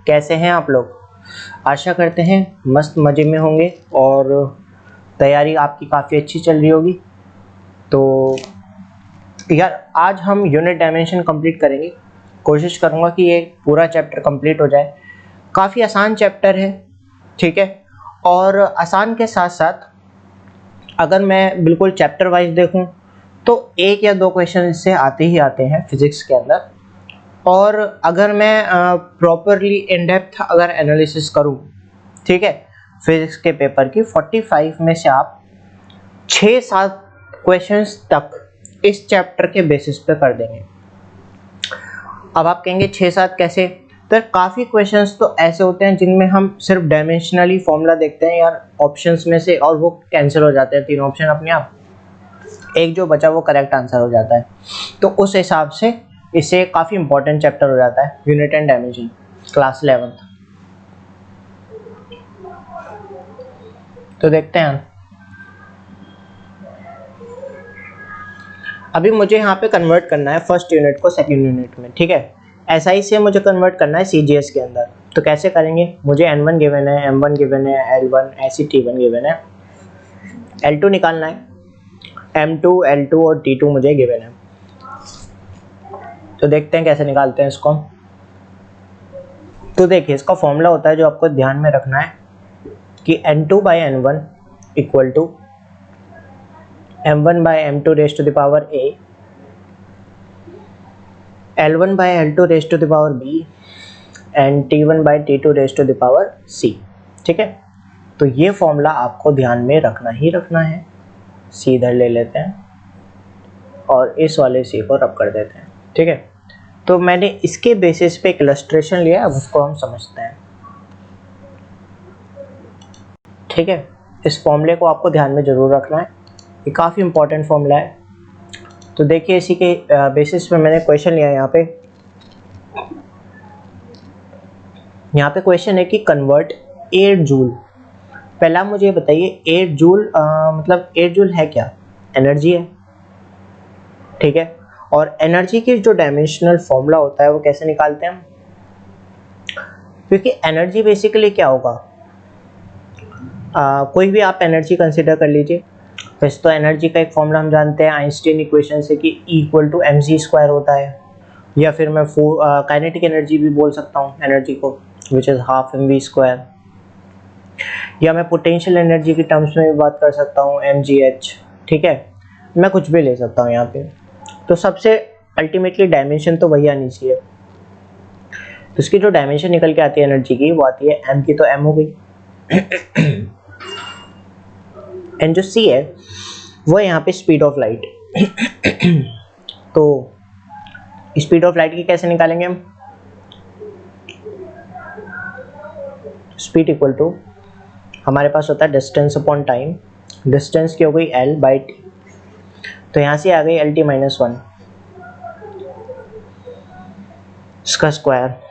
कैसे हैं आप लोग? आशा करते हैं मस्त मज़े में होंगे और तैयारी आपकी काफ़ी अच्छी चल रही होगी। तो यार आज हम यूनिट डायमेंशन कंप्लीट करेंगे। कोशिश करूँगा कि ये पूरा चैप्टर कंप्लीट हो जाए। काफ़ी आसान चैप्टर है, ठीक है। और आसान के साथ साथ अगर मैं बिल्कुल चैप्टर वाइज देखूँ तो एक या दो क्वेश्चन इससे आते ही आते हैं फिज़िक्स के अंदर। और अगर मैं प्रॉपरली इन डेप्थ अगर एनालिसिस करूं, ठीक है, फिजिक्स के पेपर की 45 में से आप 6-7 क्वेश्चंस तक इस चैप्टर के बेसिस पे कर देंगे। अब आप कहेंगे 6-7 कैसे? तो काफ़ी क्वेश्चंस तो ऐसे होते हैं जिनमें हम सिर्फ डायमेंशनली फॉर्मूला देखते हैं यार ऑप्शंस में से, और वो कैंसिल हो जाते हैं तीन ऑप्शन अपने आप, एक जो बचा वो करेक्ट आंसर हो जाता है। तो उस हिसाब से इससे काफ़ी इंपॉर्टेंट चैप्टर हो जाता है unit and dimension, class 11th। तो देखते हैं अभी मुझे यहाँ पे कन्वर्ट करना है फर्स्ट यूनिट को सेकंड यूनिट में, ठीक है। ऐसा ही से मुझे कन्वर्ट करना है CGS के अंदर। तो कैसे करेंगे? मुझे N1 गिवन है, M1 गिवन है, L1 ऐसी T1 गिवन है, L2 निकालना है, M2 L2 और T2 मुझे गिवन है। तो देखते हैं कैसे निकालते हैं इसको। तो देखिए इसका फॉर्मूला होता है जो आपको ध्यान में रखना है कि N2 by N1 equal to M1 by M2 raise to the power A, L1 by L2 raise to the power B and T1 by T2 raise to the power C, ठीक है। तो ये फॉर्मूला आपको ध्यान में रखना ही रखना है। C इधर ले लेते हैं और इस वाले C को रब कर देते हैं, ठीक है। तो मैंने इसके बेसिस पे एक इलस्ट्रेशन लिया है, उसको हम समझते हैं, ठीक है। इस फॉर्मूले को आपको ध्यान में जरूर रखना है, ये काफ़ी इंपॉर्टेंट फॉर्मूला है। तो देखिए इसी के बेसिस पे मैंने क्वेश्चन लिया है। यहाँ पे क्वेश्चन है कि कन्वर्ट 8 जूल। पहला मुझे बताइए 8 जूल मतलब 8 जूल है क्या? एनर्जी है, ठीक है। और एनर्जी की जो डायमेंशनल फॉर्मूला होता है वो कैसे निकालते हैं हम? क्योंकि एनर्जी बेसिकली क्या होगा, कोई भी आप एनर्जी कंसिडर कर लीजिए। वैसे तो एनर्जी का एक फॉर्मूला हम जानते हैं आइंस्टीन इक्वेशन से कि E=mc² होता है, या फिर मैं काइनेटिक एनर्जी भी बोल सकता हूँ एनर्जी को, विच इज़ हाफ mv², या मैं पोटेंशियल एनर्जी की टर्म्स में भी बात कर सकता हूँ mgh, ठीक है। मैं कुछ भी ले सकता हूँ यहाँ पे। तो सबसे अल्टीमेटली डायमेंशन तो वही आनी चाहिए। तो इसकी जो डायमेंशन निकल के आती है एनर्जी की वो आती है m की, तो m हो गई एंड जो c है वो है यहाँ पे स्पीड ऑफ लाइट। तो स्पीड ऑफ लाइट की कैसे निकालेंगे हम? स्पीड इक्वल टू हमारे पास होता है डिस्टेंस अपॉन टाइम। डिस्टेंस की हो गई L/T, तो यहाँ से आ गई LT-1 इसका स्क्वायर।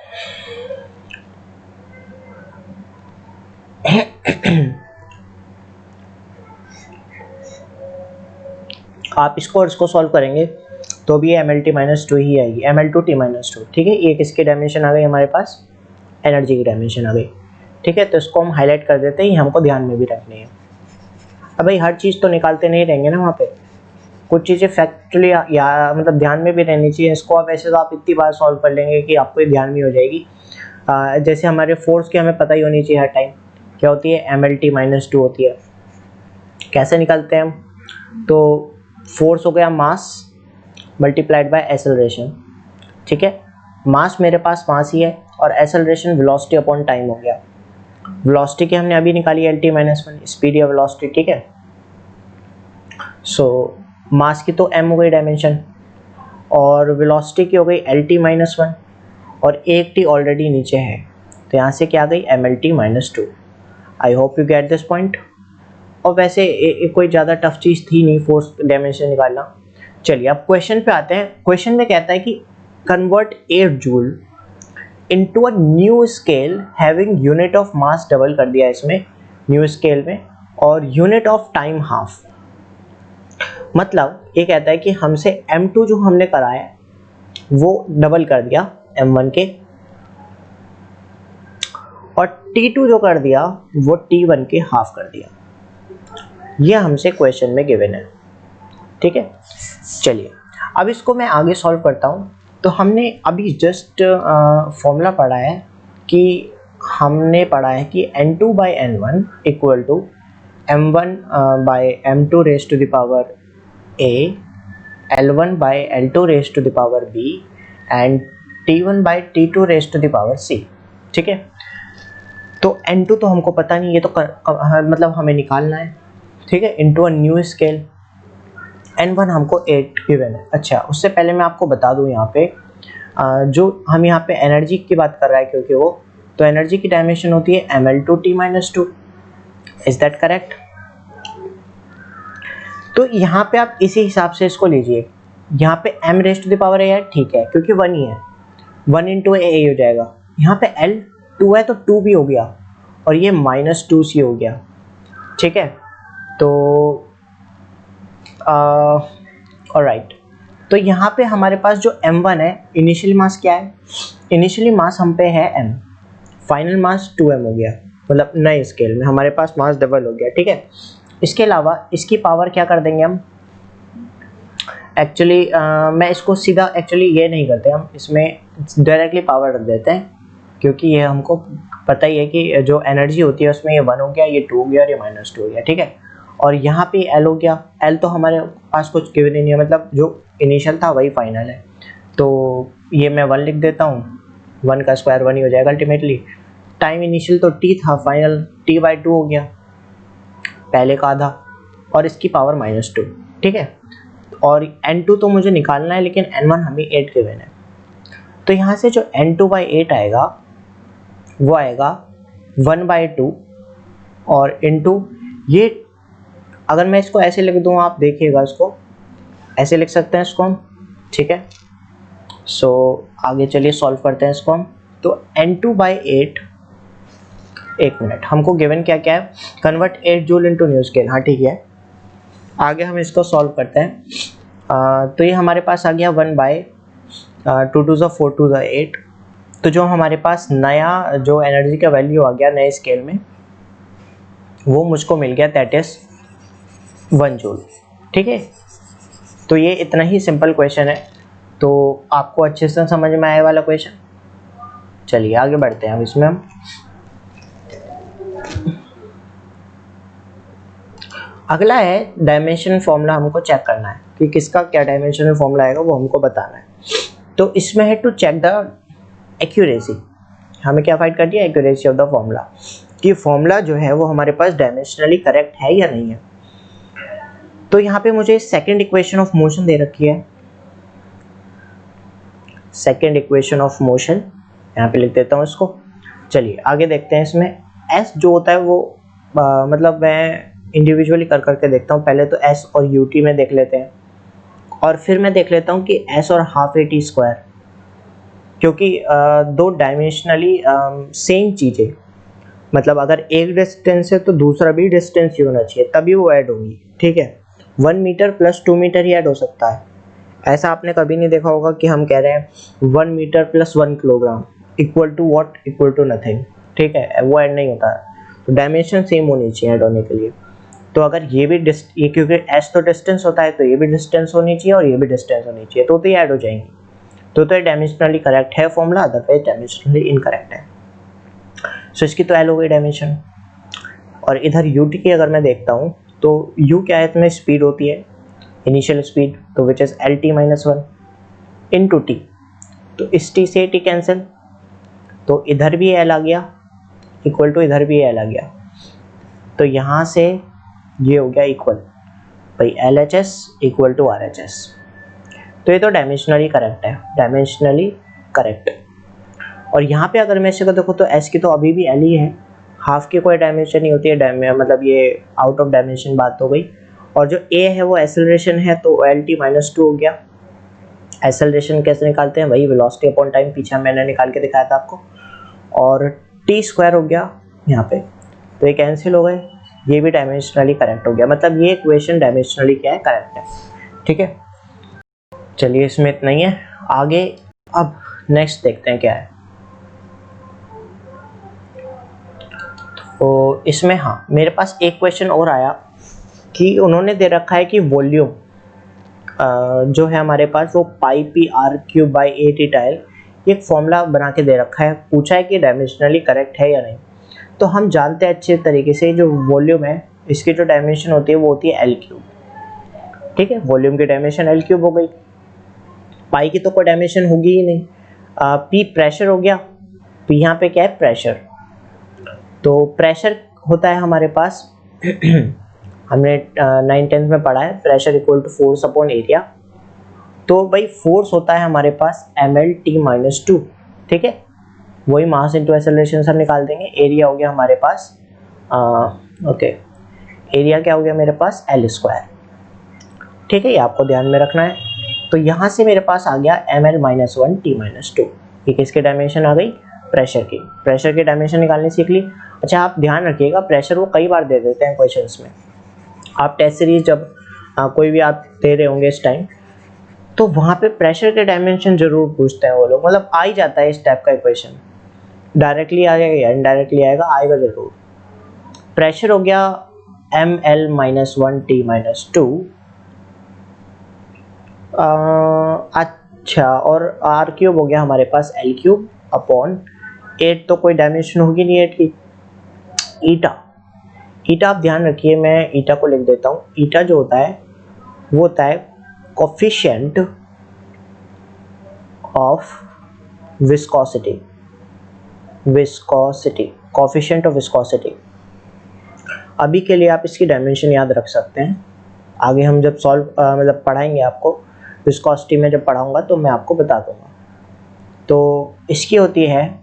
आप इसको और इसको सॉल्व करेंगे तो भी MLT-2 ही आएगी, ML2T-2, ठीक है। ये किसकी डायमेंशन आ गई हमारे पास? एनर्जी की डायमेंशन आ गई, ठीक है। तो इसको हम हाईलाइट कर देते हैं, ये हमको ध्यान में भी रखनी है। अब भाई हर चीज़ तो निकालते नहीं रहेंगे ना, वहाँ पे कुछ चीज़ें फैक्चुअली या मतलब ध्यान में भी रहनी चाहिए। इसको आप ऐसे तो आप इतनी बार सॉल्व कर लेंगे कि आपको ये ध्यान में हो जाएगी। जैसे हमारे फोर्स की हमें पता ही होनी चाहिए हर टाइम, क्या होती है? MLT-2 होती है। कैसे निकालते हैं हम? तो फोर्स हो गया मास मल्टीप्लाइड बाय एक्सेलरेशन, ठीक है। मास मेरे पास मास ही है और एक्सेलरेशन वेलोसिटी अपॉन टाइम हो गया। वेलोसिटी की हमने अभी निकाली LT-1, स्पीड या वेलोसिटी, ठीक है। सो मास की तो m हो गई डायमेंशन, और वेलोसिटी की हो गई LT-1, और एक t ऑलरेडी नीचे है, तो यहाँ से क्या आ गई? MLT-2। I hope you get this point. और वैसे कोई ज़्यादा टफ चीज़ थी नहीं फोर्स डायमेंशन निकालना। चलिए अब क्वेश्चन पे आते हैं। क्वेश्चन में कहता है कि convert 8 joule into a new scale having unit of mass, double कर दिया इसमें न्यू स्केल में, और यूनिट ऑफ टाइम हाफ। मतलब ये कहता है कि हमसे M2 जो हमने कराया वो डबल कर दिया M1 के, और T2 जो कर दिया वो T1 के हाफ कर दिया। ये हमसे क्वेश्चन में गिवन है, ठीक है। चलिए अब इसको मैं आगे सॉल्व करता हूँ। तो हमने अभी जस्ट फॉर्मूला पढ़ा है कि हमने पढ़ा है कि N2 by N1 equal to M1 by M2 raise to the power A, L1 by L2 raise to the power B and T1 by T2 raise to the power C, ठीक है। तो N2 तो हमको पता नहीं, ये तो मतलब हमें निकालना है, ठीक है, into a new scale. N1 हमको 8 गिवन है। अच्छा, उससे पहले मैं आपको बता दूं यहाँ पे जो हम यहाँ पे एनर्जी की बात कर रहा है क्योंकि वो, तो एनर्जी की डायमेंशन होती है ml2t-2। Is that correct? तो यहाँ पे आप इसी हिसाब से इसको लीजिए। यहाँ पे m raise to the power a है, ठीक है, क्योंकि 1 ही है, 1 इंटू a हो जाएगा। यहाँ पे L 2 है तो 2 भी हो गया और ये -2c हो गया, ठीक है। तो ऑलराइट, तो यहाँ पे हमारे पास जो m1 है, इनिशियल मास क्या है? इनिशियली मास हम पे है m, फाइनल मास 2m हो गया, मतलब नए स्केल में हमारे पास मास डबल हो गया, ठीक है। इसके अलावा इसकी पावर क्या कर देंगे हम? एक्चुअली मैं इसको सीधा एक्चुअली ये नहीं करते, हम इसमें डायरेक्टली पावर रख देते हैं, क्योंकि ये हमको पता ही है कि जो एनर्जी होती है उसमें ये 1 हो गया, ये 2 हो गया और ये -2 हो गया, ठीक है। और यहाँ पे L हो गया, L तो हमारे पास कुछ गिवन ही नहीं है, मतलब जो इनिशियल था वही फाइनल है। तो ये मैं 1 लिख देता हूँ, 1 का स्क्वायर 1 ही हो जाएगा अल्टीमेटली। टाइम इनिशियल तो T था, फाइनल T/2 हो गया, पहले का आधा, और इसकी पावर -2, ठीक है। और N2 तो मुझे निकालना है, लेकिन N1 हमें 8 गिवन है। तो यहाँ से जो N2/8 आएगा वो आएगा 1/2 और इनटू ये, अगर मैं इसको ऐसे लिख दूँ, आप देखिएगा, इसको ऐसे लिख सकते हैं इसको हम, ठीक है। सो आगे चलिए सॉल्व करते हैं इसको हम। तो N2/8, एक मिनट, हमको गिवन क्या क्या है? Convert 8 joule into new scale, हाँ ठीक है। आगे हम इसको सॉल्व करते हैं। तो ये हमारे पास आ गया 1/2 2 4 2 8। तो जो हमारे पास नया जो एनर्जी का वैल्यू आ गया नए स्केल में, वो मुझको मिल गया, दैट इज 1 जूल, ठीक है। तो ये इतना ही सिंपल क्वेश्चन है। तो आपको अच्छे से समझ में आए वाला क्वेश्चन। चलिए आगे बढ़ते हैं अब इसमें हम। अगला है डायमेंशन फॉर्मूला, हमको चेक करना है कि किसका क्या डायमेंशनल फॉर्मूला आएगा, वो हमको बताना है। तो इसमें है टू चेक द एक्यूरेसी, हमें क्या फाइंड करनी है? एक्यूरेसी ऑफ द फॉर्मूला, कि फॉर्मूला जो है वो हमारे पास डायमेंशनली करेक्ट है या नहीं है। तो यहाँ पे मुझे सेकंड इक्वेशन ऑफ मोशन दे रखी है, सेकंड इक्वेशन ऑफ मोशन यहाँ पे लिख देता हूँ इसको। चलिए आगे देखते हैं। इसमें एस जो होता है वो मतलब मैं इंडिविजुअली कर करके देखता हूँ। पहले तो एस और यूटी में देख लेते हैं, और फिर मैं देख लेता हूँ कि एस और हाफ ए टी स्क्वायर, क्योंकि दो डायमेंशनली सेम चीज़ें, मतलब अगर एक डिस्टेंस है तो दूसरा भी डिस्टेंस ही होना चाहिए, तभी वो ऐड होंगी, ठीक है। 1 मीटर प्लस 2 मीटर ही ऐड हो सकता है। ऐसा आपने कभी नहीं देखा होगा कि हम कह रहे हैं 1 metre plus 1 kilogram equal to what, equal to nothing, ठीक है, वो ऐड नहीं होता है। तो डायमेंशन सेम होनी चाहिए ऐड होने के लिए। तो अगर ये भी ये, क्योंकि एस तो डिस्टेंस होता है, तो ये भी डिस्टेंस होनी चाहिए और ये भी डिस्टेंस होनी चाहिए, तो ये ऐड हो जाएंगी। तो ये डायमेंशनली करेक्ट है फॉर्मूला, अदरवाइज डायमेंशनली इनकरेक्ट है। सो इसकी तो एल हो गई डायमेंशन। और इधर यू टी की अगर मैं देखता हूँ, तो यू क्या है, इसमें स्पीड होती है, इनिशियल स्पीड, तो which is L T minus 1 into T. तो इस टी से टी कैंसिल, तो इधर भी एल आ गया, इक्वल टू इधर भी एल आ गया। तो यहाँ से ये हो गया इक्वल, भाई L H S equal to R H S. तो ये तो डायमेंशनली करेक्ट है, डायमेंशनली करेक्ट। और यहाँ पे अगर मैं इसको देखो तो एस की तो अभी भी एल ही है, हाफ की कोई डायमेंशन नहीं होती है, मतलब ये आउट ऑफ डायमेंशन बात हो गई। और जो ए है वो एक्सेलरेशन है, तो एल टी माइनस 2 हो गया। एक्सेलरेशन कैसे निकालते हैं? वही वेलोसिटी अपॉन टाइम, पीछे मैंने निकाल के दिखाया था आपको। और टी स्क्वायर हो गया यहाँ पे, तो ये कैंसिल हो गए, ये भी डायमेंशनली करेक्ट हो गया। मतलब ये इक्वेशन डायमेंशनली क्या है, करेक्ट है, ठीक है। चलिए इसमें इतना ही है। आगे अब नेक्स्ट देखते हैं क्या है। तो इसमें हाँ मेरे पास एक क्वेश्चन और आया कि उन्होंने दे रखा है कि वॉल्यूम जो है हमारे पास वो पाई पी आर क्यूब बाई 8 ईटाइल, एक फॉर्मूला बना के दे रखा है, पूछा है कि डायमेंशनली करेक्ट है या नहीं। तो हम जानते हैं अच्छे तरीके से जो वॉल्यूम है इसकी जो डायमेंशन होती है वो होती है एल क्यूब। ठीक है, वॉल्यूम की डायमेंशन एल क्यूब हो गई, पाई की तो कोई डायमेंशन होगी ही नहीं। पी प्रेशर हो गया, पी यहाँ पे क्या है प्रेशर, तो प्रेशर होता है हमारे पास हमने 9th-10th में पढ़ा है pressure equal to force upon area. तो भाई फोर्स होता है हमारे पास mL/T-2, ठीक है, वही मास इंटू एक्सेलरेशन से हम निकाल देंगे। एरिया हो गया हमारे पास ओके, एरिया क्या हो गया मेरे पास L², ठीक है, ये आपको ध्यान में रखना है। तो यहाँ से मेरे पास आ गया mL-1T-2, ये किसकी डायमेंशन आ गई प्रेशर की। प्रेशर की डायमेंशन निकालनी सीख ली। अच्छा आप ध्यान रखिएगा प्रेशर वो कई बार दे देते हैं क्वेश्चंस में। आप टेस्ट सीरीज जब कोई भी आप दे रहे होंगे इस टाइम, तो वहाँ पे प्रेशर के डायमेंशन जरूर पूछते हैं वो लोग, मतलब आ ही जाता है इस टाइप का क्वेश्चन, डायरेक्टली आ जाएगा या इनडायरेक्टली आएगा, आएगा जरूर। प्रेशर हो गया mL-1T-2, अच्छा, और आर क्यूब हो गया हमारे पास एल क्यूब अपॉन 8, तो कोई डायमेंशन होगी नहीं 8 की। ईटा, ईटा आप ध्यान रखिए, मैं ईटा को लिख देता हूँ। ईटा जो होता है वो होता है coefficient of viscosity, viscosity, coefficient of viscosity. अभी के लिए आप इसकी डायमेंशन याद रख सकते हैं, आगे हम जब सॉल्व मतलब पढ़ाएंगे आपको विस्कोसिटी में, जब पढ़ाऊंगा तो मैं आपको बता दूंगा। तो इसकी होती है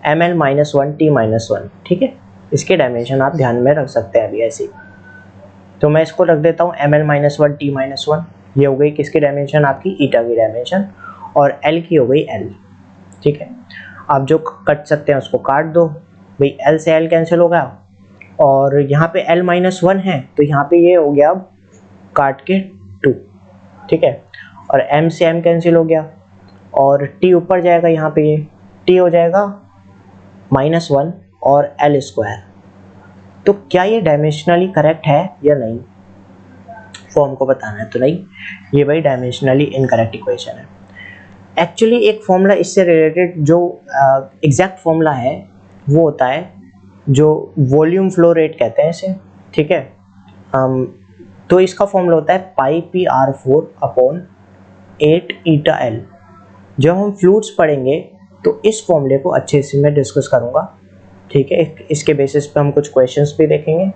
mL-1T-1, ठीक है, इसके डायमेंशन आप ध्यान में रख सकते हैं अभी ऐसे ही। तो मैं इसको रख देता हूँ mL-1T-1, ये हो गई किसकी डायमेंशन आपकी ईटा की डायमेंशन, और L की हो गई L, ठीक है। आप जो कट सकते हैं उसको काट दो भाई, L से L कैंसिल हो गया, और यहाँ पे L-1 है तो यहाँ पे ये हो गया अब काट के 2, ठीक है, और M से M कैंसिल हो गया, और T ऊपर जाएगा, यहाँ पे ये T हो जाएगा -1 और L²। तो क्या ये डायमेंशनली करेक्ट है या नहीं, फॉर्म को बताना है। तो नहीं, ये भाई डायमेंशनली इनकरेक्ट इक्वेशन है। एक्चुअली एक फॉर्मूला इससे रिलेटेड जो एग्जैक्ट फॉर्मूला है वो होता है जो वॉल्यूम फ्लो रेट कहते हैं इसे, ठीक है। तो इसका फॉर्मूला होता है pi P R 4 upon 8 eta L. जब हम फ्लूइड्स पढ़ेंगे तो इस फॉर्मूले को अच्छे से मैं डिस्कस करूँगा, ठीक है, इसके बेसिस पे हम कुछ क्वेश्चंस भी देखेंगे।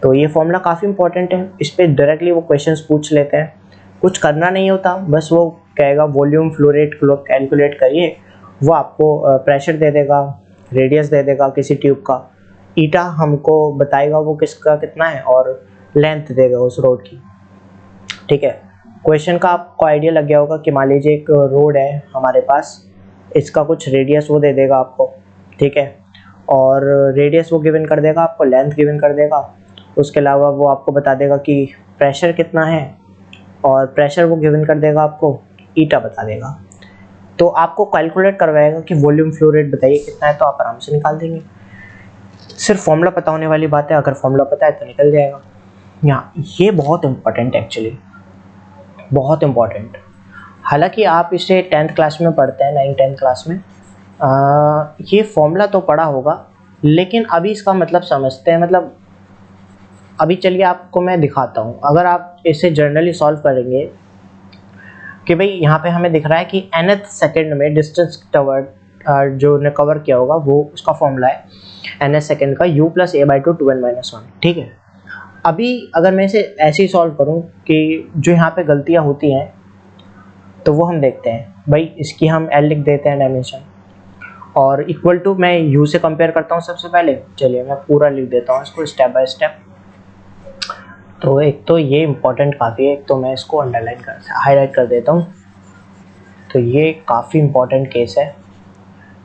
तो ये फॉर्मूला काफ़ी इंपॉर्टेंट है, इस पर डायरेक्टली वो क्वेश्चंस पूछ लेते हैं, कुछ करना नहीं होता, बस वो कहेगा वॉल्यूम फ्लो रेट कैलकुलेट करिए, वो आपको प्रेशर दे देगा, रेडियस दे देगा किसी ट्यूब का, ईटा हमको बताएगा वो किसका कितना है, और लेंथ देगा उस रोड की, ठीक है। क्वेश्चन का आपको आइडिया लग गया होगा कि मान लीजिए एक रोड है हमारे पास, इसका कुछ रेडियस वो दे देगा आपको, ठीक है, और रेडियस वो गिवन कर देगा आपको, लेंथ गिवन कर देगा, उसके अलावा वो आपको बता देगा कि प्रेशर कितना है, और प्रेशर वो गिवन कर देगा आपको, ईटा बता देगा। तो आपको कैलकुलेट करवाएगा कि वॉल्यूम फ्लो रेट बताइए कितना है, तो आप आराम से निकाल देंगे। सिर्फ फॉर्मूला पता होने वाली बात है, अगर फॉर्मूला पता है तो निकल जाएगा। यहाँ ये बहुत इंपॉर्टेंट है, एक्चुअली बहुत इंपॉर्टेंट। हालांकि आप इसे 10th क्लास में पढ़ते हैं, 9th-10th क्लास में ये फॉर्मूला तो पढ़ा होगा, लेकिन अभी इसका मतलब समझते हैं। मतलब अभी चलिए आपको मैं दिखाता हूँ, अगर आप इसे जर्नली सॉल्व करेंगे कि भाई यहाँ पे हमें दिख रहा है कि nth सेकंड में डिस्टेंस कवर्ड जो ने कवर किया होगा वो उसका फॉर्मूला है nth सेकंड का u + a/2 2n-1, ठीक है। अभी अगर मैं इसे ऐसे ही सॉल्व करूँ कि जो यहाँ पे गलतियाँ होती हैं तो वो हम देखते हैं। भाई इसकी हम L लिख देते हैं डायमेंशन, और इक्वल टू मैं u से कंपेयर करता हूँ सबसे पहले। चलिए मैं पूरा लिख देता हूँ इसको स्टेप बाय स्टेप। तो एक तो ये इम्पोर्टेंट काफ़ी है, एक तो मैं इसको अंडरलाइन हाईलाइट कर देता हूँ। तो ये काफ़ी इम्पोर्टेंट केस है,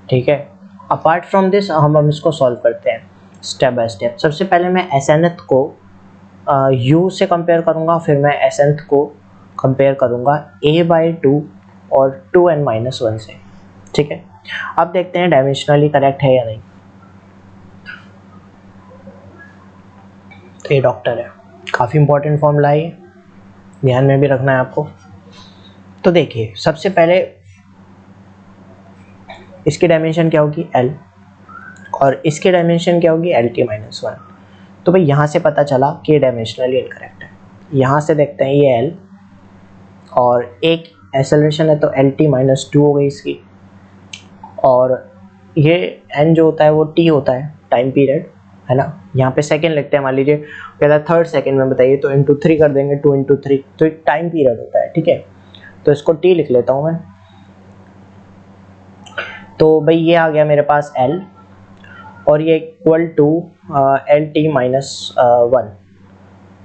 ठीक है। अपार्ट फ्रॉम दिस हम इसको सॉल्व करते हैं स्टेप बाय स्टेप। सबसे पहले मैं SNth को u से कंपेयर करूँगा, फिर मैं SNth को कंपेयर करूँगा a/2 और 2n-1 से, ठीक है। अब देखते हैं डायमेंशनली करेक्ट है या नहीं। तो ये डॉक्टर है, काफ़ी इंपॉर्टेंट फॉर्मूला है, ये ध्यान में भी रखना है आपको। तो देखिए सबसे पहले इसकी डायमेंशन क्या होगी L, और इसकी डायमेंशन क्या होगी LT-1। तो भाई यहाँ से पता चला कि ये डायमेंशनली इनकरेक्ट है। यहाँ से देखते हैं ये L और एक एक्सेलरेशन है तो LT-2 हो गई इसकी, और ये n जो होता है वो t होता है, टाइम पीरियड है ना। यहाँ पे सेकंड लिखते हैं, मान लीजिए कहता है थर्ड सेकंड में बताइए तो इंटू 3 कर देंगे, 2 × 3 तो टाइम पीरियड होता है, ठीक है। तो इसको t लिख लेता हूँ मैं। तो भाई ये आ गया मेरे पास L और ये इक्वल टू LT-1,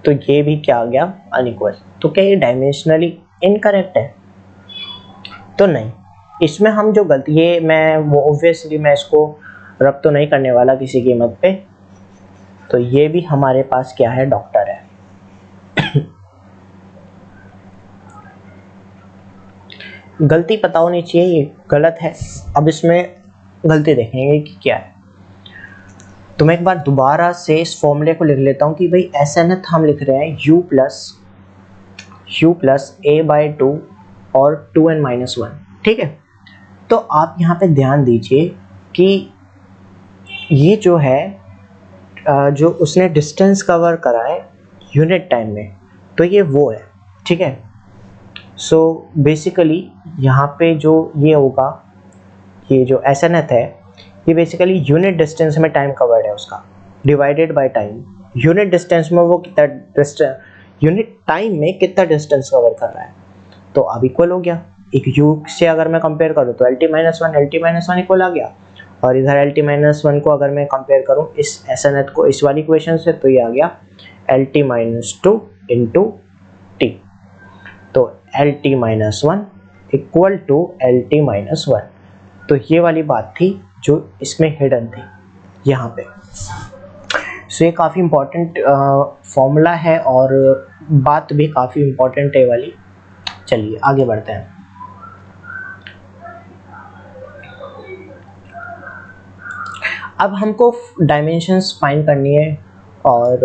तो ये भी क्या आ गया अनइक्वल। तो क्या ये डायमेंशनली इनकरेक्ट है? तो नहीं, इसमें हम जो गलती, ये मैं वो ऑब्वियसली मैं इसको रब तो नहीं करने वाला किसी कीमत पे, तो ये भी हमारे पास क्या है डॉक्टर है। गलती पता होनी चाहिए, ये गलत है। अब इसमें गलती देखेंगे कि क्या है। तो मैं एक बार दोबारा से इस फॉर्मूले को लिख लेता हूँ कि भाई SNF हम लिख रहे हैं u प्लस a/2 और 2n-1, ठीक है। तो आप यहाँ पे ध्यान दीजिए कि ये जो है जो उसने डिस्टेंस कवर करा है यूनिट टाइम में, तो ये वो है, ठीक है। सो बेसिकली यहाँ पे जो ये होगा, ये जो SNF है ये बेसिकली यूनिट डिस्टेंस में टाइम कवर्ड है उसका, divided by time. Unit distance में वो कितना डिस्टेंस, यूनिट टाइम में कितना डिस्टेंस कवर कर रहा है, तो अब इक्वल हो गया। एक u से अगर मैं कंपेयर करूँ तो LT-1 इक्वल आ गया, और इधर LT-1 को अगर मैं कंपेयर करूँ इस SNF को इस वाली इक्वेशन से, तो ये आ गया LT-2 × t। तो LT-1 इक्वल टू LT-1, तो ये वाली बात थी जो इसमें हिडन थी यहाँ पे। सो ये काफ़ी इम्पोर्टेंट फॉर्मूला है और बात भी काफ़ी इम्पोर्टेंट है वाली। चलिए आगे बढ़ते हैं। अब हमको डायमेंशंस फाइंड करनी है और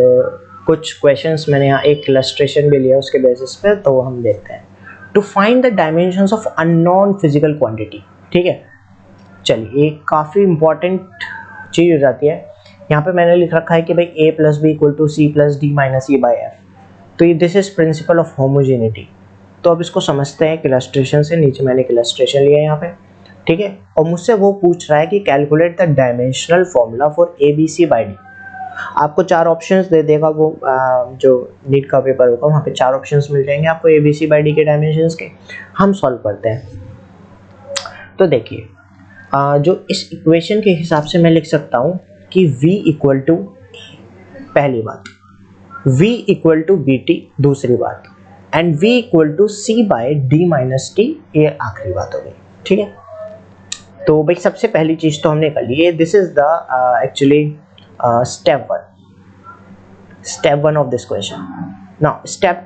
कुछ क्वेश्चंस मैंने यहाँ एक इलस्ट्रेशन भी लिया उसके बेसिस पे, तो हम देखते हैं। To find the dimensions of unknown physical quantity, ठीक है। चलिए एक काफ़ी इम्पॉर्टेंट चीज़ हो जाती है। यहाँ पे मैंने लिख रखा है कि भाई a + b = c + d - e/f, तो ये this is principle of homogeneity. तो अब इसको समझते हैं एक इलस्ट्रेशन से। नीचे मैंने एक इलस्ट्रेशन लिया है यहाँ पे, ठीक है, और मुझसे वो पूछ रहा है कि calculate the dimensional formula for ABC/D। आपको 4 ऑप्शंस दे देगा वो, जो नीट का पेपर होगा वहाँ पे 4 ऑप्शंस मिल जाएंगे आपको ABC/D के डायमेंशंस के। हम सॉल्व करते हैं। तो देखिए जो इस इक्वेशन के हिसाब से मैं लिख सकता हूँ कि V = पहली बात, V = BT दूसरी बात, एंड V = C/D - T ये आखिरी बात हो गई, ठीक है। तो भाई सबसे पहली चीज़ तो हमने कर ली है, this is the actually step 1 of this question. Now step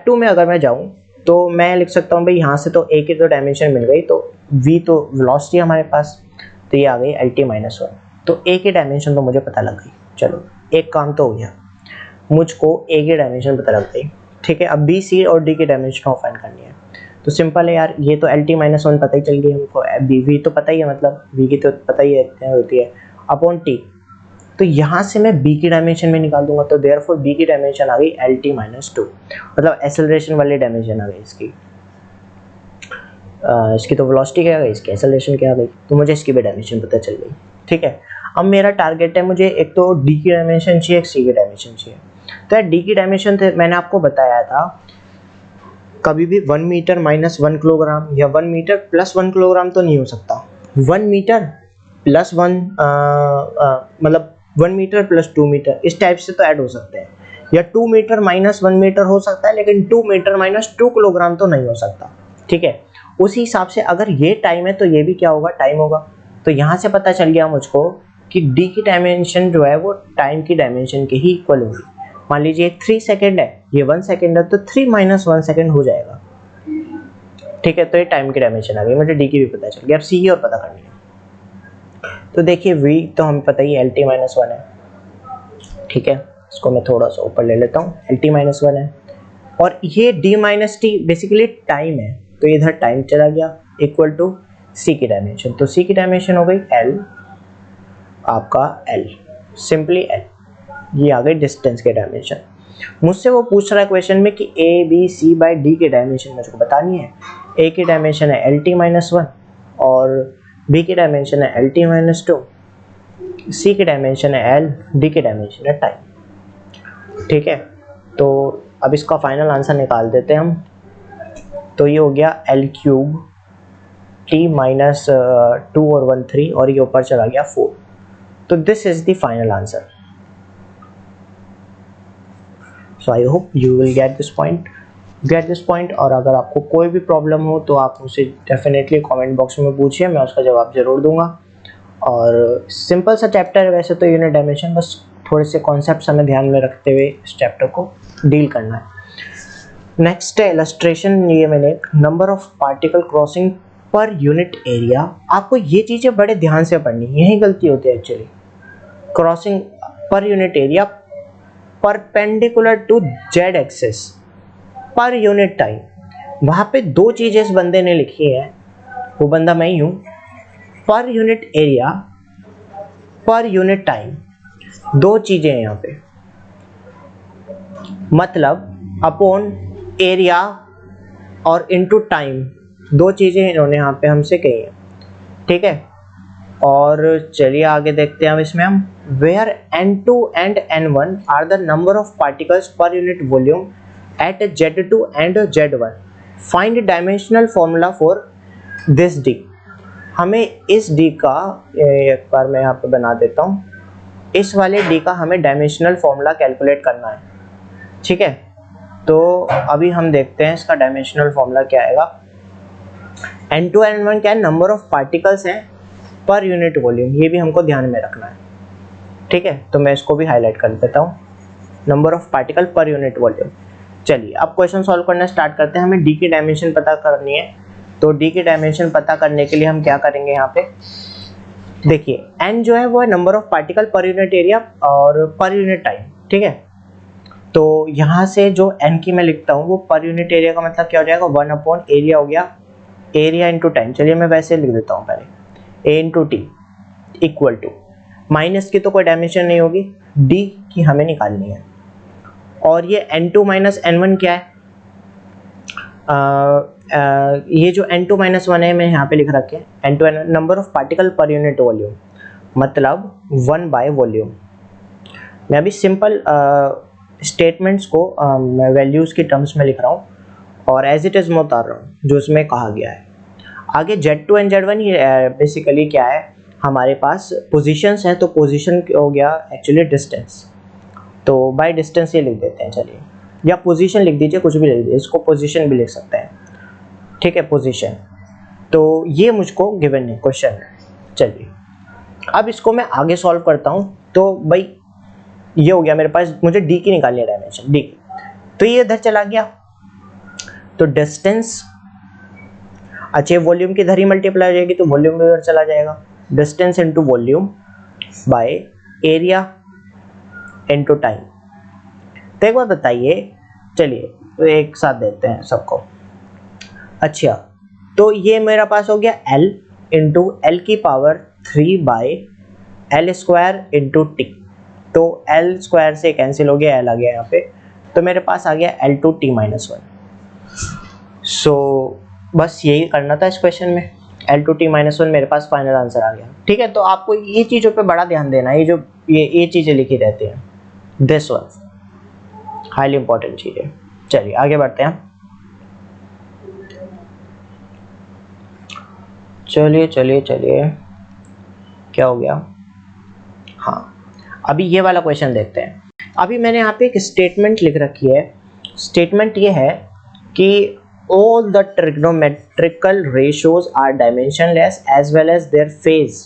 2 में अगर मैं जाऊँ तो मैं लिख सकता हूँ भाई यहाँ से तो a की तो डायमेंशन मिल गई, तो v तो वेलोसिटी हमारे पास, तो ये आ गई LT-1। तो a की डायमेंशन तो मुझे पता लग गई। चलो एक काम तो हो गया, मुझको a की डायमेंशन पता लग गई, ठीक है। अब b, c और d की डायमेंशन फाइंड करनी है। तो सिंपल है यार, ये तो LT-1 पता ही चल गई हमको, v तो पता ही है, मतलब v की तो पता ही है होती है अपॉन t। तो यहाँ से मैं b की डायमेंशन में निकाल दूंगा, तो देयरफॉर b की डायमेंशन आ गई LT-2, मतलब एक्सेलरेशन वाली डायमेंशन आ गई इसकी। इसकी तो वेलोसिटी क्या आ गई, इसकी एक्सेलरेशन क्या आ गई, तो मुझे इसकी भी डायमेंशन पता चल गई, ठीक है। अब मेरा टारगेट है, मुझे एक तो d की डायमेंशन चाहिए, एक c की डायमेंशन चाहिए। तो यार d की डायमेंशन मैंने आपको बताया था, कभी भी 1 मीटर - 1 किलोग्राम या 1 मीटर + 1 किलोग्राम तो नहीं हो सकता। 1 मीटर + 1 मतलब 1 मीटर + 2 मीटर इस टाइप से तो ऐड हो सकते हैं, या 2 मीटर - 1 मीटर हो सकता है, लेकिन 2 मीटर - 2 किलोग्राम तो नहीं हो सकता, ठीक है। उसी हिसाब से अगर ये टाइम है तो ये भी क्या होगा, टाइम होगा। तो यहाँ से पता चल गया मुझको कि d की डायमेंशन जो है वो टाइम की डायमेंशन के ही इक्वल होगी। मान लीजिए 3 सेकेंड है, ये 1 सेकेंड है, तो 3 - 1 सेकेंड हो जाएगा, ठीक है। तो ये टाइम की डायमेंशन आ गई, मुझे d की भी पता चल गया। अब c और पता करनी है। तो देखिए v तो हमें पता ही LT-1 है, ठीक है, इसको मैं थोड़ा सा ऊपर ले लेता हूँ, एल टी माइनस वन है, और ये D minus T basically time है, तो इधर टाइम चला गया इक्वल टू सी की डायमेंशन, तो सी की डायमेंशन हो गई एल, आपका एल, सिंपली एल, ये आ गई डिस्टेंस के डायमेंशन। मुझसे वो पूछ रहा है क्वेश्चन में कि A B C by D के डायमेंशन मुझको बतानी है। ए की डायमेंशन है एल टी माइनस वन और बी की डायमेंशन है L T minus two, C की डायमेंशन है एल, डी की डायमेंशन है टाइम। ठीक है, तो अब इसका फाइनल आंसर निकाल देते हैं हम। तो ये हो गया एल क्यूब टी माइनस 2 और 1 3 और ये ऊपर चला गया 4। तो this is the final answer. So I hope you will get this point. और अगर आपको कोई भी प्रॉब्लम हो तो आप मुझसे डेफिनेटली कमेंट बॉक्स में पूछिए, मैं उसका जवाब ज़रूर दूंगा। और सिंपल सा चैप्टर है वैसे तो यूनिट डायमेंशन, बस थोड़े से कॉन्सेप्ट्स हमें ध्यान में रखते हुए इस चैप्टर को डील करना है। नेक्स्ट है इलस्ट्रेशन, ये मैंने number of particle crossing per unit area. आपको ये चीज़ें बड़े ध्यान से पढ़नी, यही गलती होती है actually. Crossing per unit area perpendicular to Z axis per unit time, वहाँ पे दो चीज़ें इस बंदे ने लिखी है, वो बंदा मैं ही हूँ। पर यूनिट एरिया पर यूनिट टाइम, दो चीज़ें हैं यहाँ पे, मतलब अपॉन एरिया और इनटू टाइम, दो चीज़ें इन्होंने यहाँ पे हमसे कही हैं। ठीक है, और चलिए आगे देखते हैं अब इसमें हम। Where N2 and N1 are the number of particles per unit volume at Z2 and Z1, find dimensional formula for this D। हमें इस D का, एक बार मैं यहाँ पे बना देता हूँ, इस वाले D का हमें डायमेंशनल फॉर्मूला कैलकुलेट करना है। ठीक है, तो अभी हम देखते हैं इसका डायमेंशनल फॉर्मूला क्या आएगा। N2 N1 क्या है, नंबर ऑफ पार्टिकल्स हैं पर यूनिट वॉल्यूम, ये भी हमको ध्यान में रखना है। ठीक है, तो मैं इसको भी हाईलाइट कर देता हूँ, नंबर ऑफ पार्टिकल पर यूनिट वॉल्यूम। चलिए अब क्वेश्चन सॉल्व करना स्टार्ट करते हैं। हमें डी की डायमेंशन पता करनी है, तो डी की डायमेंशन पता करने के लिए हम क्या करेंगे, यहाँ पे देखिए एन जो है वो है नंबर ऑफ पार्टिकल पर यूनिट एरिया और पर यूनिट टाइम। ठीक है, तो यहाँ से जो एन की मैं लिखता हूँ वो पर यूनिट एरिया का मतलब क्या हो जाएगा, 1 अपॉन एरिया हो गया, एरिया इंटू टाइम। चलिए मैं वैसे लिख देता हूँ पहले, A into T equal to, minus की तो कोई डायमेंशन नहीं होगी, डी की हमें निकालनी है। और ये n2 माइनस n1 क्या है, ये जो n2 माइनस 1 है मैं यहाँ पे लिख रखे हैं, n2 नंबर ऑफ पार्टिकल पर यूनिट वॉल्यूम, मतलब 1 बाय वॉल्यूम। मैं अभी सिंपल स्टेटमेंट्स को वैल्यूज़ की टर्म्स में लिख रहा हूँ और एज इट इज़ मैं उतार रहा हूँ जो इसमें कहा गया है। आगे Z2 एंड Z1 ये बेसिकली क्या है, हमारे पास पोजीशंस हैं, तो पोजीशन हो गया एक्चुअली डिस्टेंस, तो बाय डिस्टेंस ये लिख देते हैं। चलिए, या पोजीशन लिख दीजिए, कुछ भी लिख दीजिए, इसको पोजीशन भी लिख सकते हैं। ठीक है, पोजीशन, तो ये मुझको गिवन है क्वेश्चन में। चलिए अब इसको मैं आगे सॉल्व करता हूँ। तो भाई ये हो गया मेरे पास, मुझे डी की निकालनी है डायमेंशन, डी, तो ये इधर चला गया, तो डिस्टेंस, अच्छा वॉल्यूम की इधर ही मल्टीप्लाई हो जाएगी तो वॉल्यूम भी इधर चला जाएगा, distance into volume by area into time. तो एक बात बताइए, चलिए तो एक साथ देते हैं सबको। अच्छा, तो ये मेरा पास हो गया L इंटू एल की power 3 by L square into T, तो L स्क्वायर से कैंसिल हो गया, L आ गया यहाँ पे, तो मेरे पास आ गया L2 T माइनस 1। सो बस यही करना था इस क्वेश्चन में, L2 T माइनस 1 मेरे पास फाइनल आंसर आ गया। ठीक है, तो आपको ये चीज़ों पे बड़ा ध्यान देना है, ये जो ये चीज़ें लिखी रहती हैं, दिस वन हाईली इंपॉर्टेंट चीज़ है। चलिए आगे बढ़ते हैं। चलिए क्या हो गया, हाँ अभी ये वाला क्वेश्चन देखते हैं। अभी मैंने यहाँ पे एक स्टेटमेंट लिख रखी है, स्टेटमेंट ये है कि all the trigonometrical ratios are dimensionless as well as their phase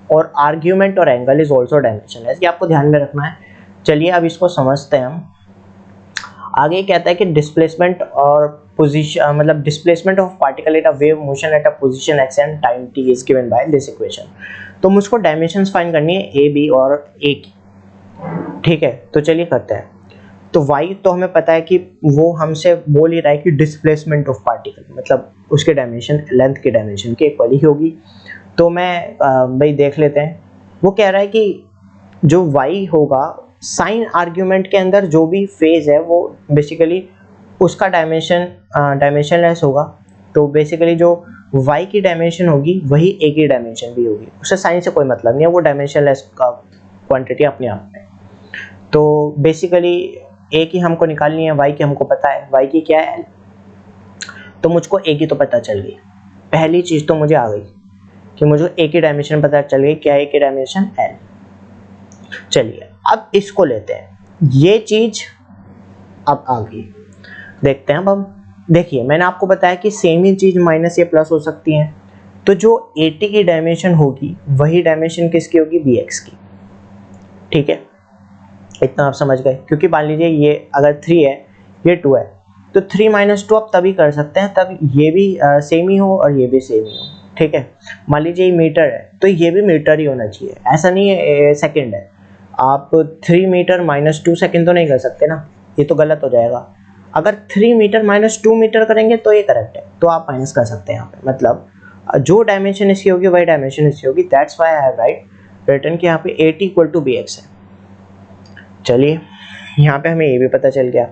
और argument और angle is also dimensionless, ये आपको ध्यान में रखना है। चलिए अब इसको समझते हैं हम। आगे कहता है कि डिस्प्लेसमेंट और पोजीशन, मतलब displacement of particle at a wave motion at a position x and time t is given by this equation. तो मुझको डायमेंशंस फाइंड करनी है ए बी और ए की। ठीक है, तो चलिए करते हैं। तो y तो हमें पता है कि वो हमसे बोल ही रहा है कि डिस्प्लेसमेंट ऑफ पार्टिकल, मतलब उसके डायमेंशन लेंथ के डायमेंशन के इक्वल ही होगी। तो मैं भाई देख लेते हैं। वो कह रहा है कि जो y होगा साइन आर्ग्यूमेंट के अंदर जो भी फेज है वो बेसिकली उसका डायमेंशनलेस होगा। तो बेसिकली जो y की डायमेंशन होगी वही a की डायमेंशन भी होगी, उससे साइन से कोई मतलब नहीं है, वो डायमेंशनलेस का क्वांटिटी अपने आप में। तो बेसिकली a की हमको निकालनी है, y की हमको पता है, y की क्या है l। तो मुझको a की तो पता चल गई, पहली चीज तो मुझे आ गई कि मुझे a की डायमेंशन पता चल गई, क्या है a की डायमेंशन l। चलिए अब इसको लेते हैं, ये चीज अब आ गई, देखते हैं। अब हम देखिए मैंने आपको बताया कि सेम ही चीज माइनस या प्लस हो सकती है। तो जो 80 की डायमेंशन होगी वही डायमेंशन किसकी होगी, bx की। ठीक है, इतना आप समझ गए। क्योंकि मान लीजिए ये अगर 3 है ये 2 है, तो 3 माइनस 2 आप तभी कर सकते हैं तब ये भी सेम ही हो और ये भी सेम ही हो। ठीक है, मान लीजिए ये मीटर है तो ये भी मीटर ही होना चाहिए, ऐसा नहीं है सेकंड है। आप 3 मीटर माइनस 2 सेकंड तो नहीं कर सकते ना, ये तो गलत हो जाएगा। अगर 3 मीटर माइनस 2 मीटर करेंगे तो ये करेक्ट है, तो आप माइनस कर सकते हैं यहाँ पे। मतलब जो डायमेंशन इसकी होगी वही डायमेंशन इसकी होगी। That's why I have written कि यहाँ पे 80 इक्वल टू bx है। चलिए यहाँ पे हमें ये भी पता चल गया।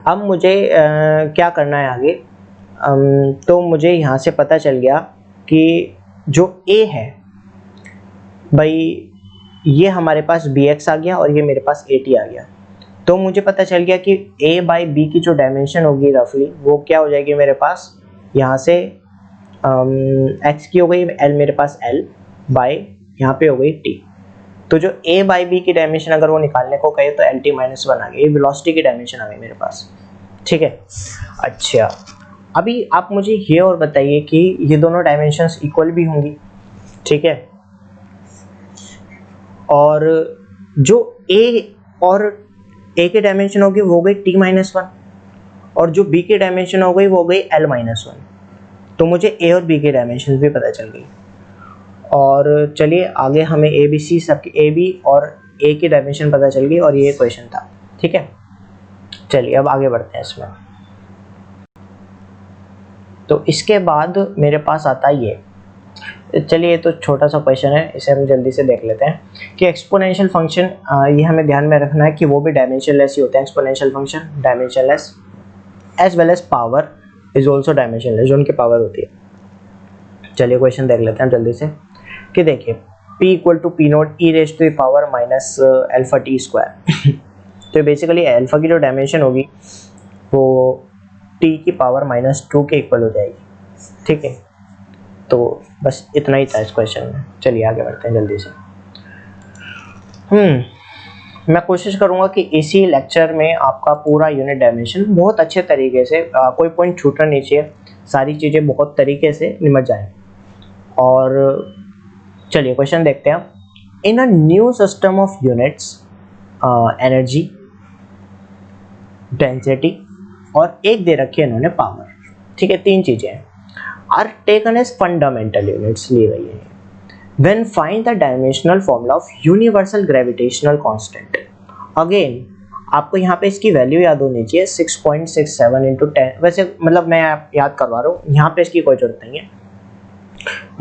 अब मुझे क्या करना है आगे। तो मुझे यहाँ से पता चल गया कि जो a है भाई ये हमारे पास bx आ गया और ये मेरे पास 80 आ गया। तो मुझे पता चल गया कि a बाई बी की जो डायमेंशन होगी रफली वो क्या हो जाएगी मेरे पास, यहाँ से x की हो गई l मेरे पास l बाई यहाँ पे हो गई t। तो जो a बाई बी की डायमेंशन अगर वो निकालने को कहे तो lt माइनस 1 आ गई, ये वेलोसिटी की डायमेंशन आ गई मेरे पास। ठीक है, अच्छा अभी आप मुझे ये और बताइए कि ये दोनों डायमेंशंस इक्वल भी होंगी। ठीक है, और जो a और a की डायमेंशन होगी वो गई t माइनस 1 और जो b की डायमेंशन हो गई वो गई l माइनस 1। तो मुझे a और b की डायमेंशन भी पता चल गई। और चलिए आगे हमें ए बी सी सबकी ए बी और ए की डायमेंशन पता चल गई और ये क्वेश्चन था। ठीक है, चलिए अब आगे बढ़ते हैं इसमें। तो इसके बाद मेरे पास आता है ये, चलिए ये तो छोटा सा क्वेश्चन है, इसे हम जल्दी से देख लेते हैं कि एक्सपोनेंशियल फंक्शन, ये हमें ध्यान में रखना है कि वो भी डायमेंशनलेस ही होते हैं। Exponential function dimensionless as well as power is also dimensionless, जो उनकी पावर होती है। चलिए क्वेश्चन देख लेते हैं जल्दी से कि देखिए p equal to P naught e raise to power minus alpha T square. तो बेसिकली अल्फा की जो डायमेंशन होगी वो t की पावर माइनस 2 के इक्वल हो जाएगी। ठीक है, तो बस इतना ही था इस क्वेश्चन में। चलिए आगे बढ़ते हैं जल्दी से। मैं कोशिश करूंगा कि इसी लेक्चर में आपका पूरा यूनिट डायमेंशन बहुत अच्छे तरीके से, कोई पॉइंट छूटना नहीं चाहिए, सारी चीज़ें बहुत तरीके से निमट जाएं। और चलिए क्वेश्चन देखते हैं। In a new system of units energy, density और एक दे रखी है इन्होंने पावर। ठीक है, तीन चीजें हैं, are taken as fundamental units ली गई है। When find the dimensional formula of universal gravitational constant. Again आपको यहाँ पे इसकी वैल्यू याद होनी चाहिए 6.67 इंटू 10। वैसे मतलब मैं याद करवा रहा हूँ, यहाँ पे इसकी कोई जरूरत नहीं है।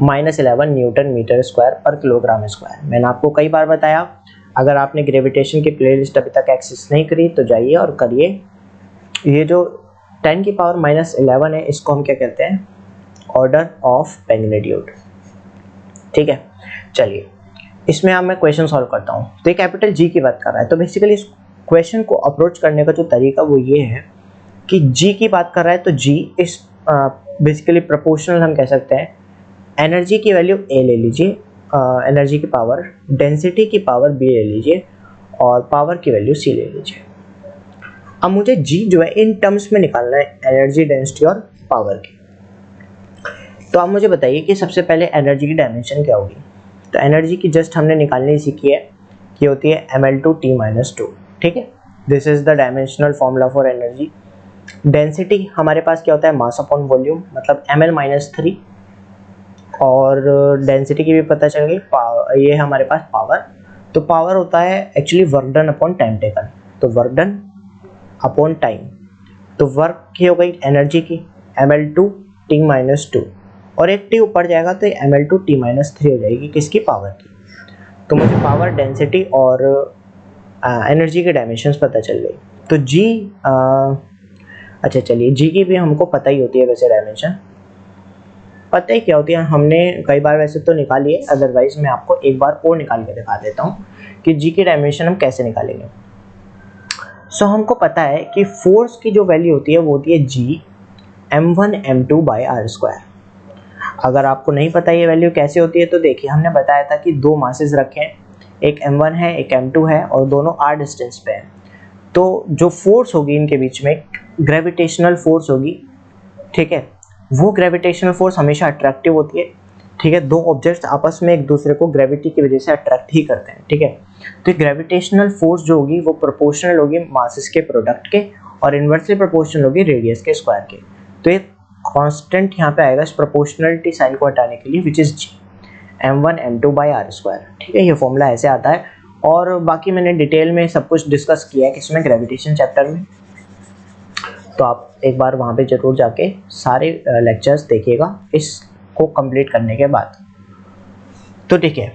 -11 न्यूटन मीटर स्क्वायर पर किलोग्राम स्क्वायर। मैंने आपको कई बार बताया, अगर आपने ग्रेविटेशन की प्लेलिस्ट अभी तक एक्सेस नहीं करी तो जाइए और करिए। ये जो 10 की पावर -11 है इसको हम क्या कहते हैं, ऑर्डर ऑफ मैग्नीट्यूड। ठीक है, चलिए इसमें अब मैं क्वेश्चन सॉल्व करता हूँ। तो ये कैपिटल जी की बात कर रहा है, तो बेसिकली इस क्वेश्चन को अप्रोच करने का जो तरीका वो ये है कि जी की बात कर रहा है तो जी इस बेसिकली प्रोपोर्शनल हम कह सकते हैं। एनर्जी की वैल्यू ए ले लीजिए, एनर्जी की पावर, डेंसिटी की पावर बी ले लीजिए और पावर की वैल्यू सी ले लीजिए। अब मुझे जी जो है इन टर्म्स में निकालना है, एनर्जी, डेंसिटी और पावर की। तो आप मुझे बताइए कि सबसे पहले एनर्जी की डायमेंशन क्या होगी। तो एनर्जी की जस्ट हमने निकालनी सीखी है कि होती है ml/t-2। ठीक है, this is the dimensional formula for energy. Density हमारे पास क्या होता है, मास अपॉन वॉल्यूम, मतलब ml-3। और डेंसिटी की भी पता चल गई, ये हमारे पास पावर तो पावर होता है actually work done upon time taken, तो वर्क डन अपॉन टाइम, तो वर्क की हो गई एनर्जी की ml2t-2, और एक टी ऊपर जाएगा तो ml2t-3 हो जाएगी, किसकी, पावर की। तो मुझे पावर, डेंसिटी और एनर्जी के डायमेंशंस पता चल गई। तो जी अच्छा चलिए, जी की भी हमको पता ही होती है वैसे डायमेंशन, पता ही क्या होती है, हमने कई बार वैसे तो निकाली है, अदरवाइज मैं आपको एक बार और निकाल के दिखा देता हूँ कि जी की डायमेंशन हम कैसे निकालेंगे। सो हमको पता है कि फोर्स की जो वैल्यू होती है वो होती है जी m1 m2 by R square. अगर आपको नहीं पता ये वैल्यू कैसे होती है तो देखिए, हमने बताया था कि दो मासेस रखे हैं, एक m1 है एक m2 है और दोनों r डिस्टेंस पे हैं। तो जो फोर्स होगी इनके बीच में, ग्रेविटेशनल फोर्स होगी, ठीक है, वो ग्रेविटेशनल फोर्स हमेशा अट्रैक्टिव होती है, ठीक है। दो ऑब्जेक्ट्स आपस में एक दूसरे को ग्रेविटी की वजह से अट्रैक्ट ही करते हैं, ठीक है। तो ग्रेविटेशनल फोर्स जो होगी वो प्रोपोर्शनल होगी मासेस के प्रोडक्ट के, और इन्वर्सली प्रोपोर्शनल होगी रेडियस के स्क्वायर के। तो ये कांस्टेंट यहाँ पे आएगा इस प्रोपोर्शनलिटी साइन को हटाने के लिए, which is G m1 m2 by R square, ठीक है। ये फॉर्मूला ऐसे आता है, और बाकी मैंने डिटेल में सब कुछ डिस्कस किया है किसमें, ग्रेविटेशन चैप्टर में, तो आप एक बार वहाँ पे जरूर जाके सारे लेक्चर्स देखिएगा इसको कंप्लीट करने के बाद। तो ठीक है,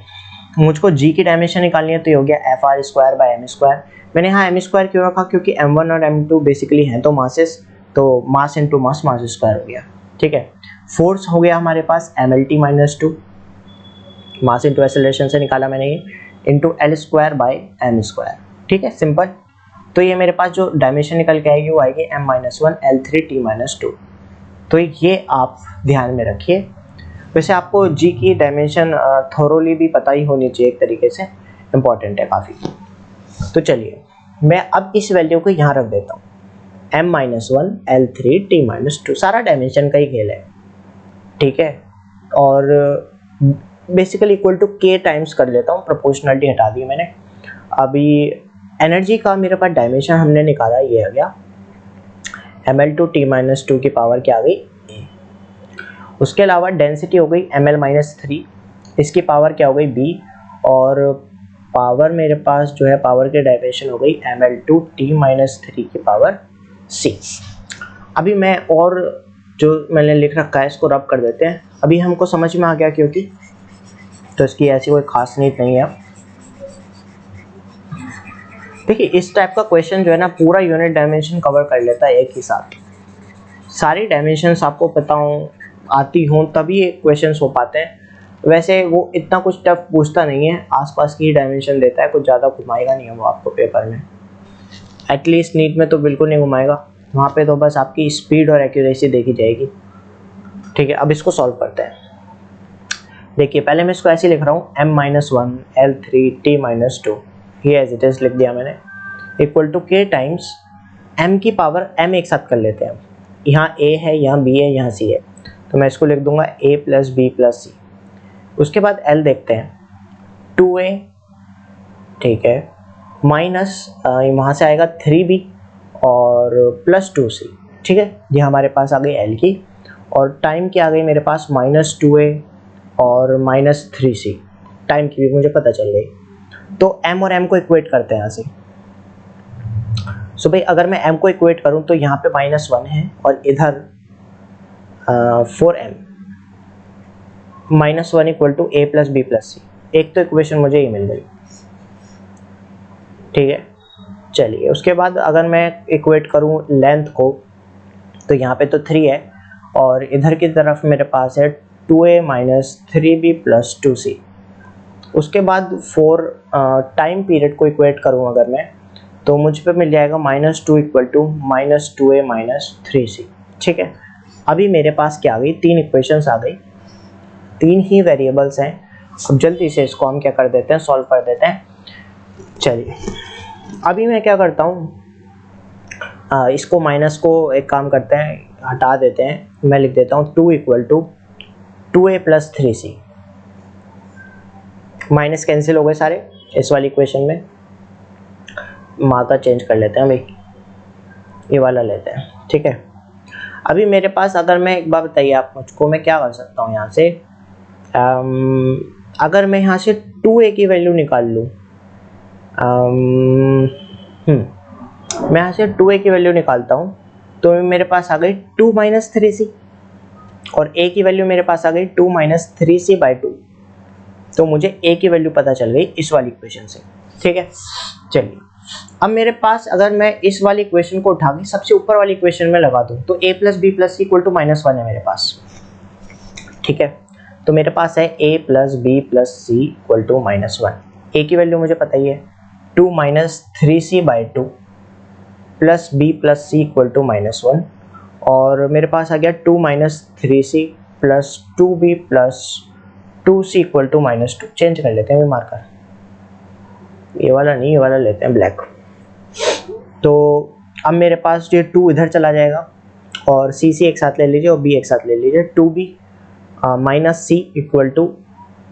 मुझको जी की डायमेंशन निकालनी है, तो ये हो गया F R square by M square. मैंने यहाँ एम स्क्वायर क्यों रखा, क्योंकि m1 और m2 बेसिकली हैं तो मासेस, तो मास इंटू मास, मास स्क्वायर हो गया, ठीक है। फोर्स हो गया हमारे पास mlt-2, मास इंटू एक्सेलरेशन से निकाला मैंने ये, into L square by M square, ठीक है, सिंपल। तो ये मेरे पास जो डायमेंशन निकल के आएगी वो आएगी m-1 L3t-2। तो ये आप ध्यान में रखिए। वैसे आपको जी की डायमेंशन थोरोली भी पता ही होनी चाहिए, एक तरीके से इम्पॉर्टेंट है काफ़ी। तो चलिए मैं अब इस वैल्यू को यहाँ रख देता हूँ, m-1 L3t-2, सारा डायमेंशन का ही खेल है, ठीक है। और basically equal to k times कर लेता हूँ, प्रोपोर्शनलिटी हटा दी मैंने। अभी एनर्जी का मेरे पास डायमेंशन हमने निकाला, ये आ गया ml2t-2 की पावर क्या आ गई a। उसके अलावा डेंसिटी हो गई ml-3, इसकी पावर क्या हो गई b, और पावर मेरे पास जो है पावर के डायमेंशन हो गई ml2t-3 की पावर c। अभी मैं और जो मैंने लिख रखा है इसको रब कर देते हैं, अभी हमको समझ में आ गया क्योंकि, तो इसकी ऐसी कोई खास नीड नहीं है। देखिए इस टाइप का क्वेश्चन जो है ना पूरा यूनिट डायमेंशन कवर कर लेता है एक ही साथ, सारी डायमेंशंस आपको पता हो आती हों तभी ये क्वेश्चंस हो पाते हैं। वैसे वो इतना कुछ टफ पूछता नहीं है, आसपास की डायमेंशन देता है, कुछ ज़्यादा घुमाएगा नहीं है वो आपको पेपर में, एटलीस्ट नीट में तो बिल्कुल नहीं घुमाएगा, वहाँ पे तो बस आपकी स्पीड और एक्यूरेसी देखी जाएगी, ठीक है। अब इसको सॉल्व करते हैं। देखिए पहले मैं इसको ऐसे लिख रहा हूँ m-1 L3t-2, ये एज इट इज लिख दिया मैंने, equal to k times m की पावर m एक साथ कर लेते हैं, यहाँ a है, यहाँ b है, यहाँ c है, तो मैं इसको लिख दूंगा a plus b plus c। उसके बाद l देखते हैं 2a, ठीक है, माइनस वहाँ से आएगा 3b और प्लस 2c, ठीक है। ये हमारे पास आ गई l की, और टाइम की आ गई मेरे पास -2a और -3c, टाइम की भी मुझे पता चल गई। तो m और m को इक्वेट करते हैं यहाँ से। सो भाई अगर मैं m को इक्वेट करूँ तो यहाँ पे -1 है और इधर 4m, -1 equal to a plus b plus c, एक तो इक्वेशन मुझे ये मिल गई, ठीक है। चलिए उसके बाद अगर मैं इक्वेट करूँ लेंथ को, तो यहाँ पे तो 3 है और इधर की तरफ मेरे पास है 2a minus 3b plus 2c। उसके बाद 4 टाइम पीरियड को इक्वेट करूँ अगर मैं, तो मुझ पे मिल जाएगा -2 equal to -2a minus 3c, ठीक है। अभी मेरे पास क्या आ गई, 3 इक्वेशंस आ गई, 3 ही वेरिएबल्स हैं। अब जल्दी से इसको हम क्या कर देते हैं, सॉल्व कर देते हैं। चलिए अभी मैं क्या करता हूँ, इसको माइनस को एक काम करते हैं हटा देते हैं, मैं लिख देता हूँ 2 equal to 2a plus 3c, minus cancel हो गए सारे इस वाली इक्वेशन में, मार्कर चेंज कर लेते हैं भाई, ये वाला लेते हैं, ठीक है। अभी मेरे पास अगर मैं एक बार बताइए आप मुझको, मैं क्या कर सकता हूँ यहाँ से, अगर मैं यहाँ से 2a की वैल्यू निकाल लूँ मैं यहाँ से 2a की वैल्यू निकालता हूँ तो मेरे पास आ गई 2 माइनस 3c, और a की वैल्यू मेरे पास आ गई 2 माइनस 3c/2। तो मुझे a की वैल्यू पता चल गई इस वाली इक्वेशन से। ठीक है, चलिए अब मेरे पास अगर मैं इस वाली इक्वेशन को उठा के सबसे ऊपर वाली इक्वेशन में लगा दूं तो a plus B plus C equal to -1 है मेरे पास। ठीक है, तो मेरे पास है a plus B plus C equal to -1। a की वैल्यू मुझे पता ही है 2 minus 3c/2 plus B plus C equal to -1, और मेरे पास आ गया 2 minus 3c plus 2b plus 2c equal to -2। Change कर लेते हैं मार्कर, ये वाला नहीं, ये वाला लेते हैं ब्लैक। तो अब मेरे पास ये 2 इधर चला जाएगा और सी सी एक साथ ले लीजिए और बी एक साथ ले लीजिए। 2b minus C equal to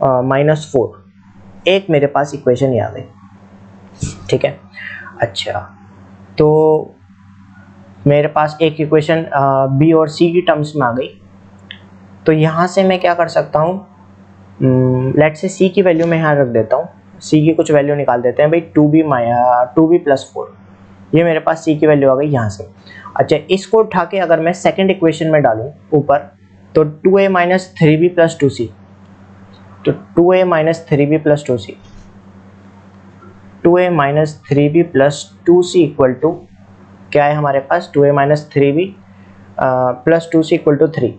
-4। एक मेरे पास इक्वेशन ही आ गई। ठीक है, अच्छा तो मेरे पास एक इक्वेशन बी और सी की टर्म्स में आ गई। तो यहाँ से मैं क्या कर सकता हूँ, लेट से सी की वैल्यू मैं यहाँ रख देता हूँ, सी की कुछ वैल्यू निकाल देते हैं भाई। 2b प्लस 4, ये मेरे पास सी की वैल्यू आ गई यहाँ से। अच्छा, इसको उठा के अगर मैं सेकंड इक्वेशन में डालूँ ऊपर, तो 2a minus 3b plus 2c, तो 2a minus 3b plus 2c, 2a minus 3b plus 2c equal to क्या है हमारे पास, 2a minus 3b plus 2c equal to 3।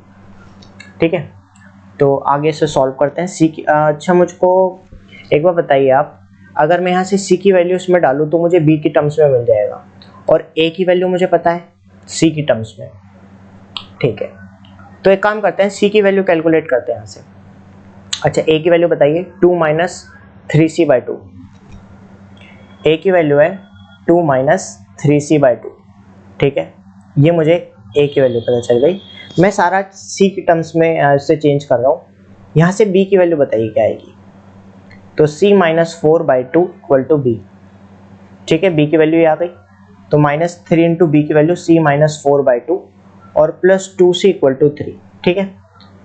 ठीक है, तो आगे से सॉल्व करते हैं सी की। अच्छा, मुझको एक बार बताइए आप, अगर मैं यहाँ से सी की वैल्यू इसमें डालूँ तो मुझे बी की टर्म्स में मिल जाएगा, और ए की वैल्यू मुझे पता है सी की टर्म्स में। ठीक है, तो एक काम करते हैं, सी की वैल्यू कैलकुलेट करते हैं यहाँ से। अच्छा, ए की वैल्यू बताइए 2 माइनस 3c/2। ए की वैल्यू है 2 माइनस 3c/2। ठीक है, ये मुझे ए की वैल्यू पता चल गई। मैं सारा सी की टर्म्स में इससे चेंज कर रहा हूँ। यहाँ से बी की वैल्यू बताइए क्या आएगी, तो c minus 4/2 equal to B. ठीक है, बी की वैल्यू आ गई, तो -3 इंटू बी की वैल्यू c माइनस 4/2 और प्लस 2c इक्वल टू 3। ठीक है,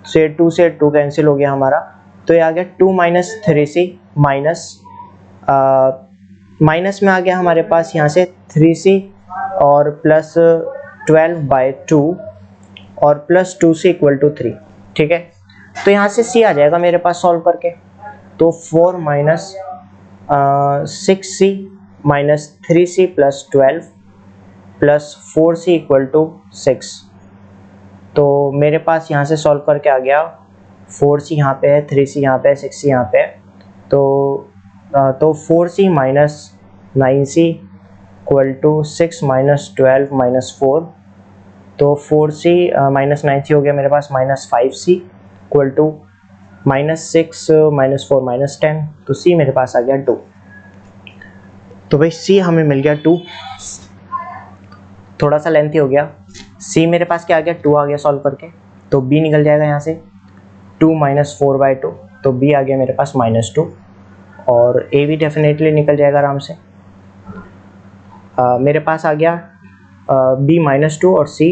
सो ये 2 से 2 कैंसिल हो गया हमारा, तो ये आ गया 2 माइनस 3c माइनस में आ गया हमारे पास यहाँ से 3c और प्लस 12/2 और प्लस 2c इक्वल टू 3। ठीक है, तो यहाँ से c आ जाएगा मेरे पास सॉल्व करके, तो 4 minus 6c minus 3c plus 12 plus 4c equal to 6। तो मेरे पास यहाँ से सॉल्व करके आ गया 4c यहाँ पे है, 3c यहाँ पे है, 6c यहाँ पे है, तो 4c minus 9c equal to 6 minus 12 minus 4, तो 4c माइनस 9c हो गया मेरे पास -5c equal to -6 minus 4 minus 10, तो c मेरे पास आ गया 2। तो भाई c हमें मिल गया 2, थोड़ा सा लेंथी हो गया। c मेरे पास क्या आ गया, 2 आ गया सॉल्व करके, तो b निकल जाएगा यहाँ से 2 माइनस 4/2, तो b आ गया मेरे पास -2, और a भी डेफिनेटली निकल जाएगा आराम से। मेरे पास आ गया b -2 और c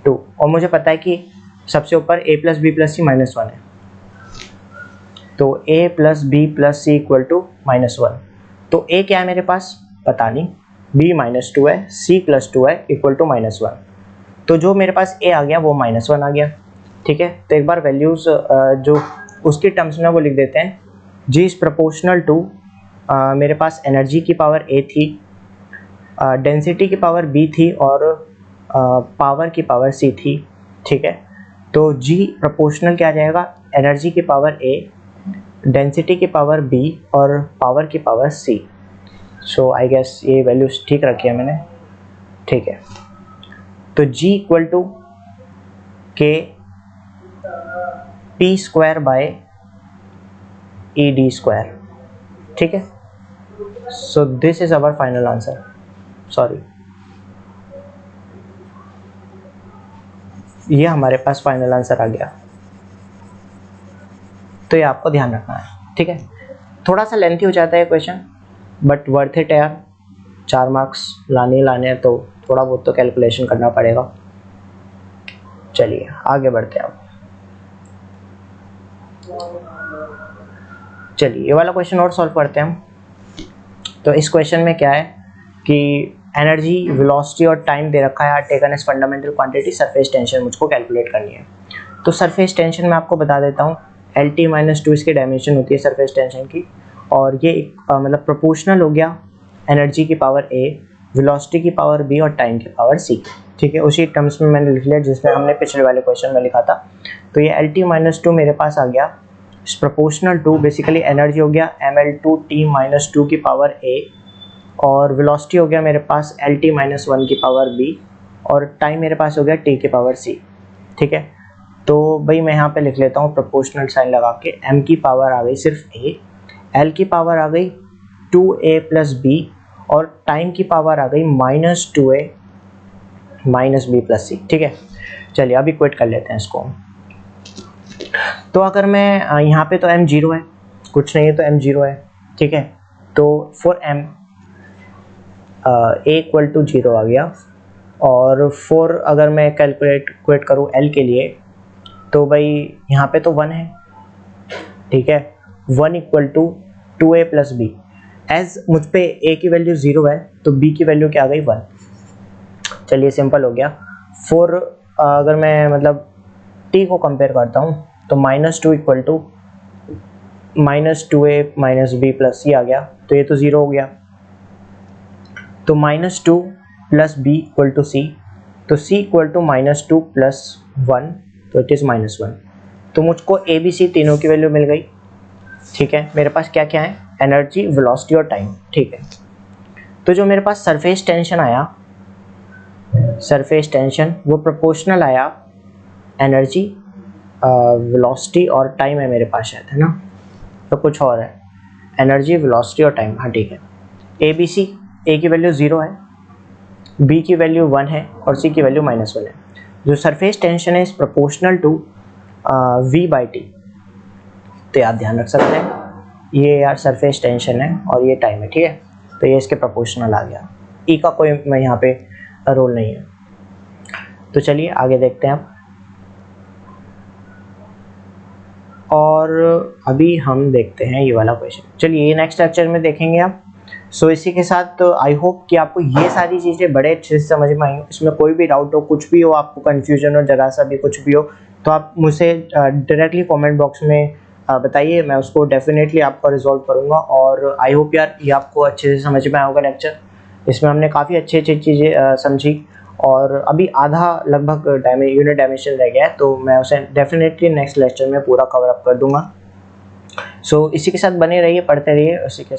2, और मुझे पता है कि सबसे ऊपर a plus B plus C -1 है, तो a plus B plus C equal to -1। तो a क्या है मेरे पास पता नहीं, b -2 है, c प्लस 2 है इक्वल टू -1, तो जो मेरे पास a आ गया वो -1 आ गया। ठीक है, तो एक बार वैल्यूज जो उसकी टर्म्स में वो लिख देते हैं। g इज प्रोपोर्शनल टू, मेरे पास एनर्जी की पावर a थी, डेंसिटी की पावर b थी, और पावर की पावर c थी। ठीक है, तो g प्रोपोर्शनल क्या आ जाएगा, एनर्जी की पावर a, डेंसिटी की पावर b और पावर की power c। So I guess ये वैल्यूज ठीक रखी है मैंने। ठीक है, तो g equal to k p square by e d square. ठीक है, so this is our final answer. Sorry, ये हमारे पास फाइनल आंसर आ गया, तो ये आपको ध्यान रखना है। ठीक है, थोड़ा सा लेंथी हो जाता है क्वेश्चन, बट वर्थ इट है यार, 4 मार्क्स लाने हैं तो थोड़ा बहुत तो कैलकुलेशन करना पड़ेगा। चलिए आगे बढ़ते हैं अब। चलिए ये वाला क्वेश्चन और सॉल्व करते हैं हम। तो इस क्वेश्चन में क्या है कि एनर्जी, वेलोसिटी और टाइम दे रखा है, taken as fundamental quantity, surface tension मुझको कैलकुलेट करनी है। तो सरफेस टेंशन मैं आपको बता देता हूँ, LT-2 इसकी डायमेंशन होती है सरफेस टेंशन की, और ये मतलब प्रोपोर्शनल हो गया एनर्जी की पावर A, वेलोसिटी की पावर B और टाइम की पावर C। ठीक है, उसी टर्म्स में मैंने लिख लिया जिसमें हमने पिछले वाले क्वेश्चन में लिखा था। तो ये LT-2 मेरे पास आ गया प्रोपोर्शनल टू, बेसिकली एनर्जी हो गया mL2T-2 की पावर A, और वेलोसिटी हो गया मेरे पास LT-1 की पावर B, और टाइम मेरे पास हो गया T की पावर C। ठीक है, तो भाई मैं यहाँ पे लिख लेता हूँ प्रोपोर्शनल साइन लगा के, m की पावर आ गई सिर्फ A, L की पावर आ गई 2A प्लस B, और टाइम की पावर आ गई -2A minus B plus C। ठीक है, चलिए अभी क्विट कर लेते हैं इसको। तो अगर मैं यहाँ पे तो m 0 है, कुछ नहीं है तो m 0 है। ठीक है, तो for m A equal to 0 आ गया, और फॉर अगर मैं कैलकुलेट करूँ L के लिए, तो भाई यहाँ पे तो 1 है। ठीक है, 1 equal to 2A plus B, as मुझ पे A की वैल्यू 0 है तो B की वैल्यू क्या आ गई 1। चलिए सिंपल हो गया। फॉर अगर मैं मतलब T को कंपेयर करता हूँ तो -2 equal to -2A minus B plus C आ गया, तो ये तो 0 हो गया। तो -2 plus B equal to C, तो C इक्वल टू -2 प्लस 1, तो इट इज़ -1। तो मुझको A B C तीनों की वैल्यू मिल गई। ठीक है, मेरे पास क्या क्या है, एनर्जी, वेलोसिटी और टाइम। ठीक है, तो जो मेरे पास सरफेस टेंशन आया, सरफेस टेंशन वो प्रोपोर्शनल आया एनर्जी, वेलोसिटी और टाइम है मेरे पास शायद, है ना, तो कुछ और है, एनर्जी, वेलोसिटी और टाइम। हाँ ठीक है, ए बी सी, ए की वैल्यू 0 है, बी की वैल्यू 1 है और सी की वैल्यू -1 है। जो सरफेस टेंशन है is proportional to V by T. तो यार ध्यान रख सकते हैं, ये यार सरफेस टेंशन है और ये टाइम है। ठीक है, तो ये इसके प्रोपोर्शनल आ गया, ई का कोई मैं यहाँ पे रोल नहीं है। तो चलिए आगे देखते हैं अब, और अभी हम देखते हैं ये वाला क्वेश्चन। चलिए ये नेक्स्ट लेक्चर में देखेंगे आप। सो इसी के साथ तो आई होप कि आपको ये सारी चीज़ें बड़े अच्छे से समझ में आई हो। इसमें कोई भी डाउट हो, कुछ भी हो, आपको कन्फ्यूजन हो, जरा सा भी कुछ भी हो, तो आप मुझसे डायरेक्टली कमेंट बॉक्स में बताइए, मैं उसको डेफिनेटली आपको रिजॉल्व करूँगा। और आई होप यार ये आपको अच्छे से समझ में आया होगा लेक्चर। इसमें हमने काफ़ी अच्छी चीज़ें समझी, और अभी आधा लगभग यूनिट डायमेंशन रह गया है, तो मैं उसे डेफिनेटली नेक्स्ट लेक्चर में पूरा कवर अप कर दूंगा। सो इसी के साथ बने रहिए, पढ़ते रहिए। इसी के साथ